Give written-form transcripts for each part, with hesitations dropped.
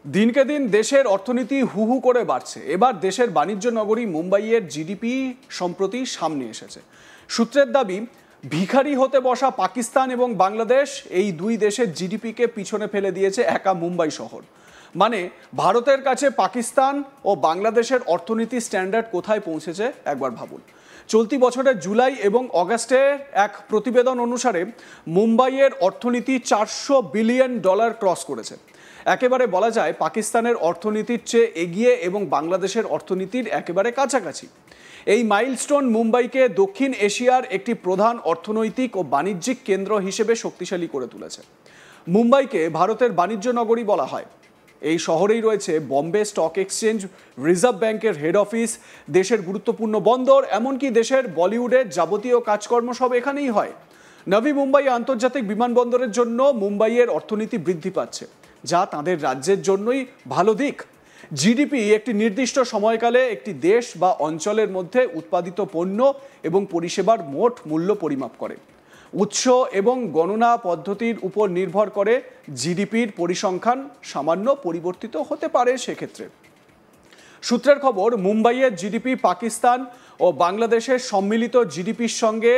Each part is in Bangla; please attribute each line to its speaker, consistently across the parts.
Speaker 1: দিনকে দিন দেশের অর্থনীতি হু হু করে বাড়ছে। এবার দেশের বাণিজ্য নগরী মুম্বাইয়ের জিডিপি সম্প্রতি সামনে এসেছে। সূত্রের দাবি, ভিখারি হতে বসা পাকিস্তান এবং বাংলাদেশ এই দুই দেশের জিডিপিকে পিছনে ফেলে দিয়েছে একা মুম্বাই শহর। মানে ভারতের কাছে পাকিস্তান ও বাংলাদেশের অর্থনীতি স্ট্যান্ডার্ড কোথায় পৌঁছেছে একবার ভাবুন। চলতি বছরের জুলাই এবং অগাস্টে এক প্রতিবেদন অনুসারে মুম্বাইয়ের অর্থনীতি $400 বিলিয়ন ক্রস করেছে। একেবারে বলা যায় পাকিস্তানের অর্থনীতির চেয়ে এগিয়ে এবং বাংলাদেশের অর্থনীতির একেবারে কাছাকাছি। এই মাইলস্টোন মুম্বাইকে দক্ষিণ এশিয়ার একটি প্রধান অর্থনৈতিক ও বাণিজ্যিক কেন্দ্র হিসেবে শক্তিশালী করে তুলেছে। মুম্বাইকে ভারতের বাণিজ্য নগরী বলা হয়। এই শহরেই রয়েছে বম্বে স্টক এক্সচেঞ্জ, রিজার্ভ ব্যাংকের হেড অফিস, দেশের গুরুত্বপূর্ণ বন্দর, এমনকি দেশের বলিউডের যাবতীয় কাজকর্ম সব এখানেই হয়। নবী মুম্বাই আন্তর্জাতিক বিমানবন্দরের জন্য মুম্বাইয়ের অর্থনীতি বৃদ্ধি পাচ্ছে, যা তাদের রাজ্যের জন্যই ভালো দিক। জিডিপি একটি নির্দিষ্ট সময়কালে একটি দেশ বা অঞ্চলের মধ্যে উৎপাদিত পণ্য এবং পরিষেবার মোট মূল্য পরিমাপ করে। উৎস এবং গণনা পদ্ধতির উপর নির্ভর করে জিডিপির পরিসংখ্যান সামান্য পরিবর্তিত হতে পারে সেক্ষেত্রে। সূত্রের খবর, মুম্বাইয়ের জিডিপি পাকিস্তান ও বাংলাদেশের সম্মিলিত জিডিপির সঙ্গে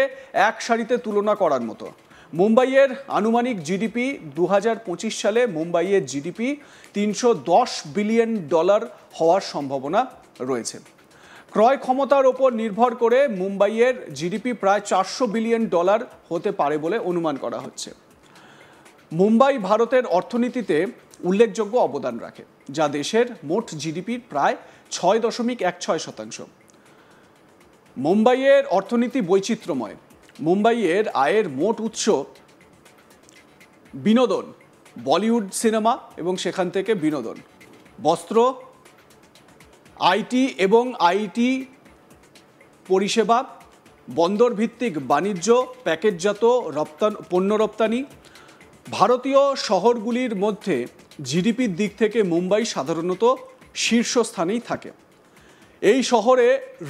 Speaker 1: এক সারিতে তুলনা করার মতো। মুম্বাইয়ের আনুমানিক জিডিপি 2025 সালে মুম্বাইয়ের জিডিপি $310 বিলিয়ন হওয়ার সম্ভাবনা রয়েছে। ক্রয় ক্ষমতার ওপর নির্ভর করে মুম্বাইয়ের জিডিপি প্রায় $400 বিলিয়ন হতে পারে বলে অনুমান করা হচ্ছে। মুম্বাই ভারতের অর্থনীতিতে উল্লেখযোগ্য অবদান রাখে, যা দেশের মোট জিডিপির প্রায় 6.16%। মুম্বাইয়ের অর্থনীতি বৈচিত্র্যময়। মুম্বাইয়ের আয়ের মোট উৎস বিনোদন, বলিউড সিনেমা এবং সেখান থেকে বিনোদন, বস্ত্র, আইটি এবং আইটি পরিষেবা, বন্দর ভিত্তিক বাণিজ্য, প্যাকেটজাত পণ্য রপ্তানি। ভারতীয় শহরগুলির মধ্যে জিডিপির দিক থেকে মুম্বাই সাধারণত শীর্ষস্থানেই থাকে। এই শহরে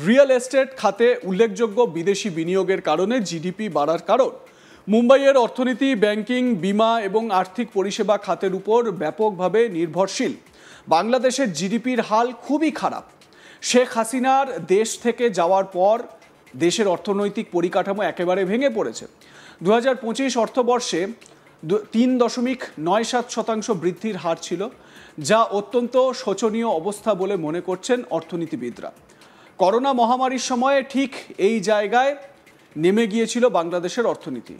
Speaker 1: রিয়েল এস্টেট খাতে উল্লেখযোগ্য বিদেশি বিনিয়োগের কারণে জিডিপি বাড়ার কারণ। মুম্বাইয়ের অর্থনীতি ব্যাংকিং, বিমা এবং আর্থিক পরিষেবা খাতের উপর ব্যাপকভাবে নির্ভরশীল। বাংলাদেশের জিডিপির হাল খুবই খারাপ। শেখ হাসিনার দেশ থেকে যাওয়ার পর দেশের অর্থনৈতিক পরিকাঠামো একেবারে ভেঙে পড়েছে। 2025 অর্থবর্ষে 3.97% বৃদ্ধির হার ছিল, যা অত্যন্ত শোচনীয় অবস্থা বলে মনে করছেন অর্থনীতিবিদরা। করোনা মহামারীর সময়ে ঠিক এই জায়গায় নেমে গিয়েছিল বাংলাদেশের অর্থনীতি।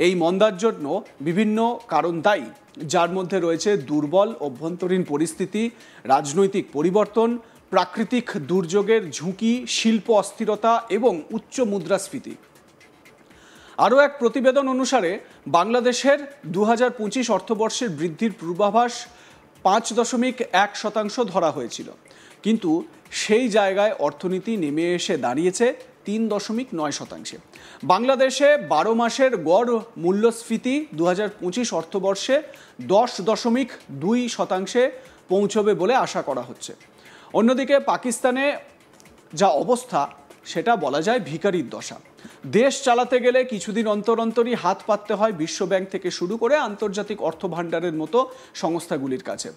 Speaker 1: এই মন্দার জন্য বিভিন্ন কারণ দায়ী, যার মধ্যে রয়েছে দুর্বল অভ্যন্তরীণ পরিস্থিতি, রাজনৈতিক পরিবর্তন, প্রাকৃতিক দুর্যোগের ঝুঁকি, শিল্প অস্থিরতা এবং উচ্চ মুদ্রাস্ফীতি। আরও এক প্রতিবেদন অনুসারে বাংলাদেশের 2025 অর্থবর্ষের বৃদ্ধির পূর্বাভাস 5.1% ধরা হয়েছিল, কিন্তু সেই জায়গায় অর্থনীতি নেমে এসে দাঁড়িয়েছে 3.9%। বাংলাদেশে 12 মাসের গড় মূল্যস্ফীতি 2025 অর্থবর্ষে 10.2% পৌঁছবে বলে আশা করা হচ্ছে। অন্যদিকে পাকিস্তানে যা অবস্থা সেটা বলা যায় ভিখারির দশা। দেশ চালাতে গেলে কিছুদিন অন্তর অন্তরই হাত পাততে হয় বিশ্বব্যাংক থেকে শুরু করে আন্তর্জাতিক অর্থ ভাণ্ডারের মতো সংস্থাগুলির কাছে।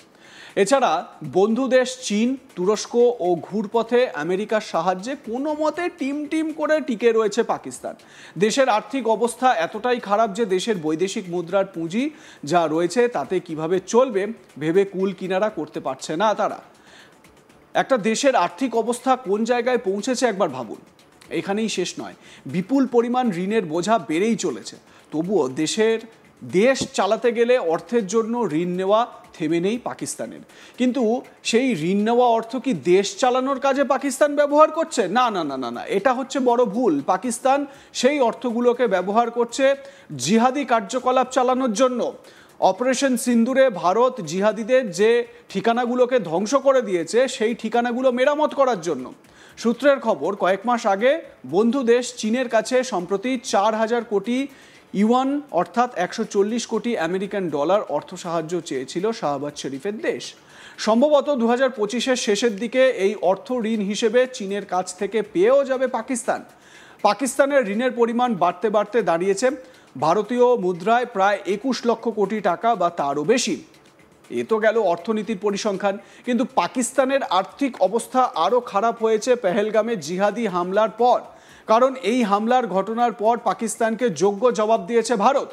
Speaker 1: এছাড়া বন্ধু দেশ চীন, তুরস্ক ও ঘুরপথে আমেরিকার সাহায্যে কোনো মতে টিম করে টিকে রয়েছে পাকিস্তান। দেশের আর্থিক অবস্থা এতটাই খারাপ যে দেশের বৈদেশিক মুদ্রার পুঁজি যা রয়েছে তাতে কিভাবে চলবে ভেবে কুল কিনারা করতে পারছে না তারা। একটা দেশের আর্থিক অবস্থা কোন জায়গায় পৌঁছেছে একবার ভাবুন। এখানেই শেষ নয়, বিপুল পরিমাণ ঋণের বোঝা বেড়েই চলেছে। তবুও দেশ চালাতে গেলে অর্থের জন্য ঋণ নেওয়া থেমে নেই পাকিস্তানের। কিন্তু সেই ঋণ নেওয়া অর্থ কি দেশ চালানোর কাজে পাকিস্তান ব্যবহার করছে? না, এটা হচ্ছে বড় ভুল। পাকিস্তান সেই অর্থগুলোকে ব্যবহার করছে জিহাদি কার্যকলাপ চালানোর জন্য। অপারেশন সিন্দুরে ভারত জিহাদিদের যে ঠিকানাগুলোকে ধ্বংস করে দিয়েছে সেই ঠিকানাগুলো মেরামত করার জন্য। সূত্রের খবর, কয়েক মাস আগে বন্ধু দেশ চীনের কাছে সম্প্রতি 4,000 কোটি ইউয়ান অর্থাৎ 140 কোটি আমেরিকান ডলার অর্থ সাহায্য চেয়েছিল শাহবাজ শরীফের দেশ। সম্ভবত 2025-এর শেষের দিকে এই অর্থ ঋণ হিসেবে চীনের কাছ থেকে পেয়েও যাবে পাকিস্তান। পাকিস্তানের ঋণের পরিমাণ বাড়তে বাড়তে দাঁড়িয়েছে ভারতীয় মুদ্রায় প্রায় 21 লক্ষ কোটি টাকা বা তারও বেশি। এ তো গেল অর্থনীতির পরিসংখ্যান, কিন্তু পাকিস্তানের আর্থিক অবস্থা আরও খারাপ হয়েছে পেহেলগামে জিহাদি হামলার পর। কারণ এই হামলার ঘটনার পর পাকিস্তানকে যোগ্য জবাব দিয়েছে ভারত।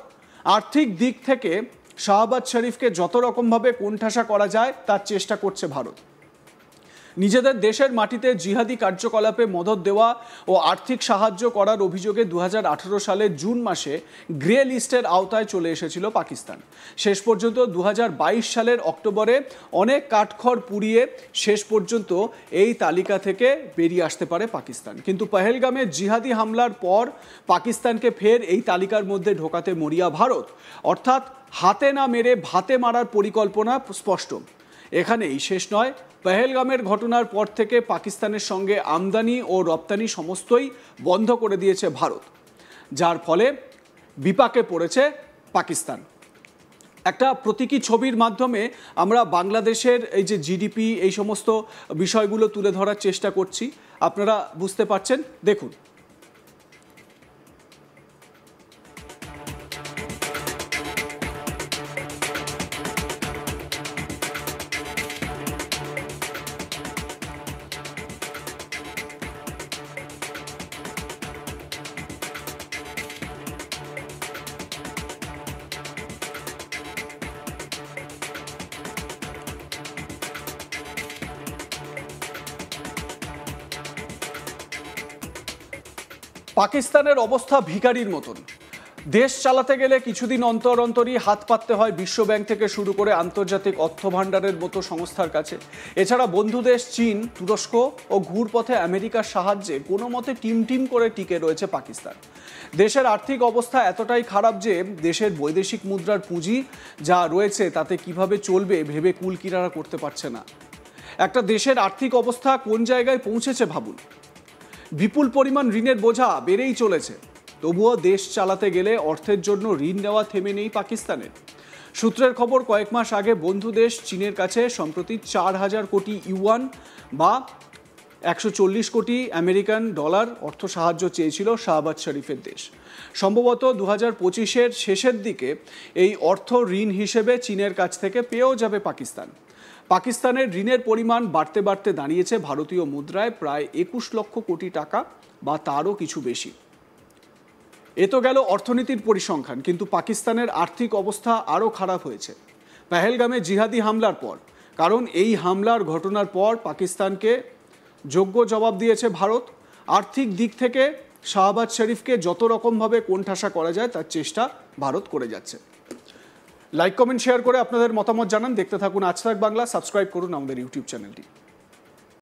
Speaker 1: আর্থিক দিক থেকে শাহবাজ শরীফকে যত রকমভাবে কোণঠাসা করা যায় তার চেষ্টা করছে ভারত। নিজেদের দেশের মাটিতে জিহাদি কার্যকলাপে মদদ দেওয়া ও আর্থিক সাহায্য করার অভিযোগে 2018 সালের জুন মাসে গ্রে লিস্টের আওতায় চলে এসেছিল পাকিস্তান। শেষ পর্যন্ত 2022 সালের অক্টোবরে অনেক কাঠখড় পুড়িয়ে শেষ পর্যন্ত এই তালিকা থেকে বেরিয়ে আসতে পারে পাকিস্তান। কিন্তু পহেলগামে জিহাদি হামলার পর পাকিস্তানকে ফের এই তালিকার মধ্যে ঢোকাতে মরিয়া ভারত। অর্থাৎ হাতে না মেরে ভাতে মারার পরিকল্পনা স্পষ্ট। এখানেই শেষ নয়, পহেলগামের ঘটনার পর থেকে পাকিস্তানের সঙ্গে আমদানি ও রপ্তানি সমস্তই বন্ধ করে দিয়েছে ভারত, যার ফলে বিপাকে পড়েছে পাকিস্তান। একটা প্রতীকী ছবির মাধ্যমে আমরা বাংলাদেশের এই যে জিডিপি, এই সমস্ত বিষয়গুলো তুলে ধরার চেষ্টা করছি। আপনারা বুঝতে পারছেন, দেখুন। পাকিস্তানের অবস্থা ভিখারির মতন। দেশ চালাতে গেলে কিছুদিন অন্তর অন্তরই হাত পাততে হয় বিশ্বব্যাংক থেকে শুরু করে আন্তর্জাতিক অর্থ ভাণ্ডারের মতো সংস্থার কাছে। এছাড়া বন্ধু দেশ চীন, তুরস্ক ও ঘুরপথে আমেরিকার সাহায্যে কোনো মতে টিম করে টিকে রয়েছে পাকিস্তান। দেশের আর্থিক অবস্থা এতটাই খারাপ যে দেশের বৈদেশিক মুদ্রার পুঁজি যা রয়েছে তাতে কিভাবে চলবে ভেবে কুল কিনারা করতে পারছে না। একটা দেশের আর্থিক অবস্থা কোন জায়গায় পৌঁছেছে ভাবুন। বিপুল পরিমাণ ঋণের বোঝা বেড়েই চলেছে, তবুও দেশ চালাতে গেলে অর্থের জন্য ঋণ নেওয়া থেমে নেই পাকিস্তানের। সূত্রের খবর, কয়েক মাস আগে বন্ধু দেশ চীনের কাছে সম্প্রতি 4,000 কোটি ইউয়ান বা 140 কোটি আমেরিকান ডলার অর্থ সাহায্য চেয়েছিল শাহবাজ শরীফের দেশ। সম্ভবত 2025-এর শেষের দিকে এই অর্থ ঋণ হিসেবে চীনের কাছ থেকে পেয়েও যাবে পাকিস্তান। পাকিস্তানের ঋণের পরিমাণ বাড়তে বাড়তে দাঁড়িয়েছে ভারতীয় মুদ্রায় প্রায় 21 লক্ষ কোটি টাকা বা তারও কিছু বেশি। এ তো গেল অর্থনীতির পরিসংখ্যান, কিন্তু পাকিস্তানের আর্থিক অবস্থা আরও খারাপ হয়েছে পহেলগামে জিহাদি হামলার পর। কারণ এই হামলার ঘটনার পর পাকিস্তানকে যোগ্য জবাব দিয়েছে ভারত। আর্থিক দিক থেকে শাহবাজ শরীফকে যত রকমভাবে কোণঠাসা করা যায় তার চেষ্টা ভারত করে যাচ্ছে। লাইক, কমেন্ট, শেয়ার করে আপনাদের মতামত জানান। দেখতে থাকুন আজ তাক বাংলা। সাবস্ক্রাইব করুন আমাদের ইউটিউব চ্যানেলটি।